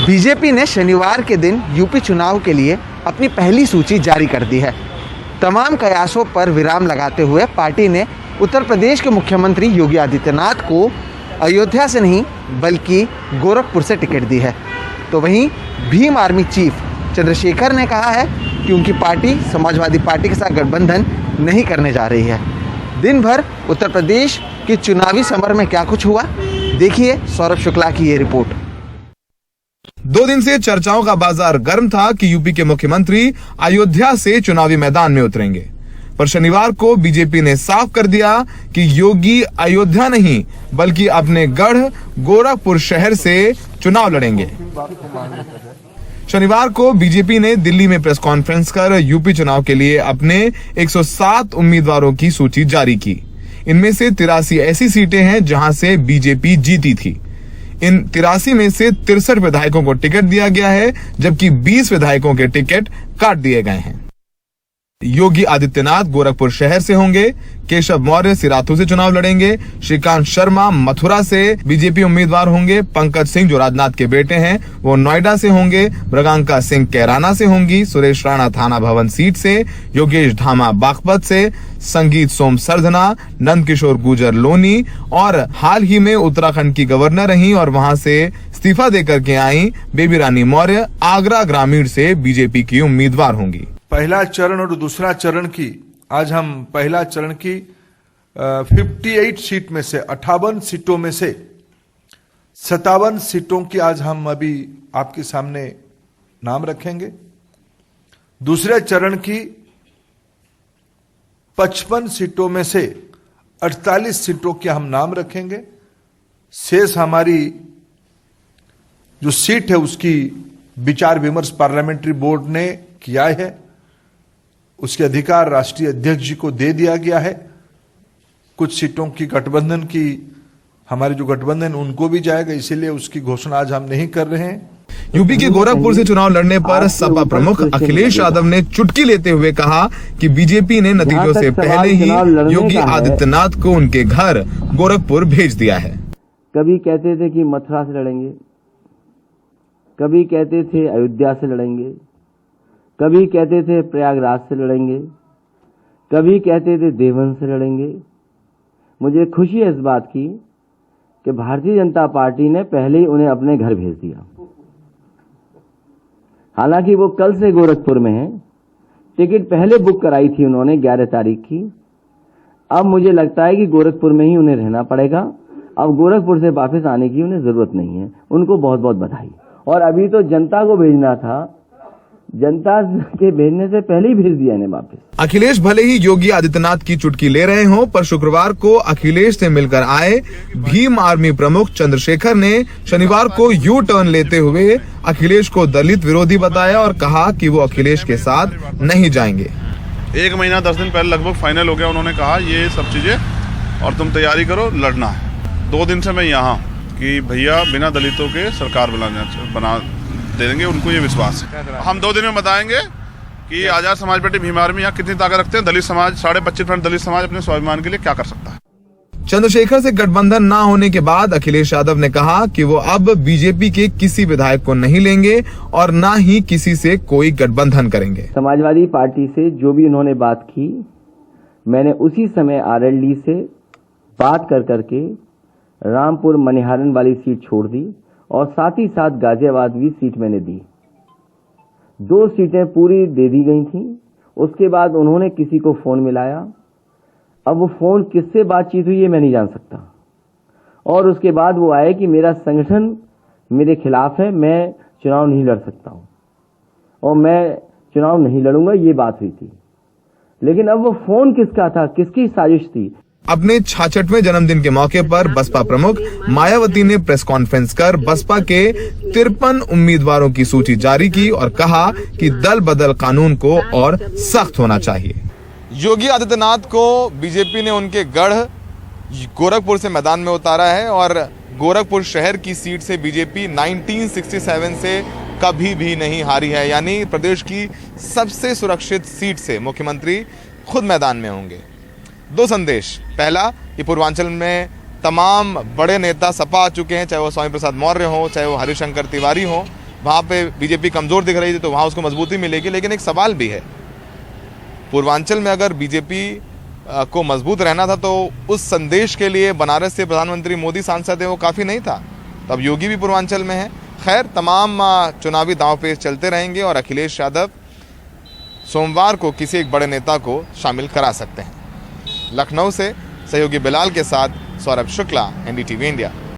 BJP ने शनिवार के दिन यूपी चुनाव के लिए अपनी पहली सूची जारी कर दी है। तमाम कयासों पर विराम लगाते हुए पार्टी ने उत्तर प्रदेश के मुख्यमंत्री योगी आदित्यनाथ को अयोध्या से नहीं बल्कि गोरखपुर से टिकट दी है। तो वहीं भीम आर्मी चीफ चंद्रशेखर ने कहा है कि उनकी पार्टी समाजवादी पार्टी के साथ गठबंधन नहीं करने जा रही है। दिन भर उत्तर प्रदेश के चुनावी समर में क्या कुछ हुआ, देखिए सौरभ शुक्ला की ये रिपोर्ट। 2 दिन से चर्चाओं का बाजार गर्म था कि यूपी के मुख्यमंत्री अयोध्या से चुनावी मैदान में उतरेंगे, पर शनिवार को बीजेपी ने साफ कर दिया कि योगी अयोध्या नहीं बल्कि अपने गढ़ गोरखपुर शहर से चुनाव लड़ेंगे। शनिवार को बीजेपी ने दिल्ली में प्रेस कॉन्फ्रेंस कर यूपी चुनाव के लिए अपने 107 उम्मीदवारों की सूची जारी की। इनमें से 83 ऐसी सीटें हैं जहां से बीजेपी जीती थी। इन 83 में से 63 विधायकों को टिकट दिया गया है, जबकि 20 विधायकों के टिकट काट दिए गए हैं। योगी आदित्यनाथ गोरखपुर शहर से होंगे, केशव मौर्य सिराथू से चुनाव लड़ेंगे, श्रीकांत शर्मा मथुरा से बीजेपी उम्मीदवार होंगे, पंकज सिंह जो राजनाथ के बेटे हैं वो नोएडा से होंगे, मृगांका सिंह कैराना से होंगी, सुरेश राणा थाना भवन सीट से, योगेश धामा बागपत से, संगीत सोम सरधना, नंद किशोर गुर्जर लोनी और हाल ही में उत्तराखंड की गवर्नर रही और वहां से इस्तीफा देकर के आई बेबी रानी मौर्य आगरा ग्रामीण से बीजेपी की उम्मीदवार होंगी। पहला चरण और दूसरा चरण की आज हम पहला चरण की 58 सीट में से 58 सीटों में से 57 सीटों की आज हम अभी आपके सामने नाम रखेंगे। दूसरे चरण की 55 सीटों में से 48 सीटों के हम नाम रखेंगे। शेष हमारी जो सीट है उसकी विचार विमर्श पार्लियामेंट्री बोर्ड ने किया है, उसके अधिकार राष्ट्रीय अध्यक्ष जी को दे दिया गया है। कुछ सीटों की गठबंधन की हमारे जो गठबंधन उनको भी जाएगा, इसीलिए उसकी घोषणा आज हम नहीं कर रहे हैं। यूपी के गोरखपुर से चुनाव लड़ने पर सपा प्रमुख अखिलेश यादव ने चुटकी लेते हुए कहा कि बीजेपी ने नतीजों से पहले ही योगी आदित्यनाथ को उनके घर गोरखपुर भेज दिया है। कभी कहते थे कि मथुरा से लड़ेंगे, कभी कहते थे अयोध्या से लड़ेंगे, कभी कहते थे प्रयागराज से लड़ेंगे, कभी कहते थे देवबंद से लड़ेंगे। मुझे खुशी है इस बात की कि भारतीय जनता पार्टी ने पहले ही उन्हें अपने घर भेज दिया। हालांकि वो कल से गोरखपुर में हैं, टिकट पहले बुक कराई थी उन्होंने 11 तारीख की। अब मुझे लगता है कि गोरखपुर में ही उन्हें रहना पड़ेगा। अब गोरखपुर से वापस आने की उन्हें जरूरत नहीं है। उनको बहुत बहुत बधाई। और अभी तो जनता को भेजना था, जनता के भेजने से पहले ही भेज दिया इन्हें वापस। अखिलेश भले ही योगी आदित्यनाथ की चुटकी ले रहे हों, पर शुक्रवार को अखिलेश से मिलकर आए भीम आर्मी प्रमुख चंद्रशेखर ने शनिवार को यू टर्न लेते हुए अखिलेश को दलित विरोधी बताया और कहा कि वो अखिलेश के साथ नहीं जाएंगे। 1 महीना 10 दिन पहले लगभग फाइनल हो गया। उन्होंने कहा ये सब चीजें और तुम तैयारी करो, लड़ना है। 2 दिन से मैं यहाँ कि भैया बिना दलितों के सरकार बना देंगे, उनको ये विश्वास है। हम 2 दिन में बताएंगे कि आजाद समाज पार्टी भीम आर्मी यहाँ कितनी ताकत रखते हैं। दलित समाज 25.5% दलित समाज अपने स्वाभिमान के लिए क्या कर सकता है। चंद्रशेखर से गठबंधन न होने के बाद अखिलेश यादव ने कहा कि वो अब बीजेपी के किसी विधायक को नहीं लेंगे और न ही किसी से कोई गठबंधन करेंगे। समाजवादी पार्टी से जो भी उन्होंने बात की, मैंने उसी समय आरएलडी से बात कर करके रामपुर मनिहारन वाली सीट छोड़ दी और साथ ही साथ गाजियाबाद भी सीट मैंने दी। 2 सीटें पूरी दे दी गई थी। उसके बाद उन्होंने किसी को फोन मिलाया। अब वो फोन किससे बातचीत हुई ये मैं नहीं जान सकता। और उसके बाद वो आए कि मेरा संगठन मेरे खिलाफ है, मैं चुनाव नहीं लड़ सकता हूं और मैं चुनाव नहीं लड़ूंगा, ये बात हुई थी। लेकिन अब वो फोन किसका था, किसकी साजिश थी? अपने 66वें जन्मदिन के मौके पर बसपा प्रमुख मायावती ने प्रेस कॉन्फ्रेंस कर बसपा के 53 उम्मीदवारों की सूची जारी की और कहा कि दल बदल कानून को और सख्त होना चाहिए। योगी आदित्यनाथ को बीजेपी ने उनके गढ़ गोरखपुर से मैदान में उतारा है और गोरखपुर शहर की सीट से बीजेपी 1967 से कभी भी नहीं हारी है। यानी प्रदेश की सबसे सुरक्षित सीट से मुख्यमंत्री खुद मैदान में होंगे। 2 संदेश। पहला, ये पूर्वांचल में तमाम बड़े नेता सपा आ चुके हैं, चाहे वो स्वामी प्रसाद मौर्य हो, चाहे वो हरिशंकर तिवारी हो, वहाँ पे बीजेपी कमज़ोर दिख रही थी तो वहाँ उसको मजबूती मिलेगी। लेकिन एक सवाल भी है, पूर्वांचल में अगर बीजेपी को मजबूत रहना था तो उस संदेश के लिए बनारस से प्रधानमंत्री मोदी सांसद है वो काफ़ी नहीं था। तब योगी भी पूर्वांचल में है। खैर, तमाम चुनावी दांव पेच चलते रहेंगे और अखिलेश यादव सोमवार को किसी एक बड़े नेता को शामिल करा सकते हैं। लखनऊ से सहयोगी बिलाल के साथ सौरभ शुक्ला, NDTV इंडिया।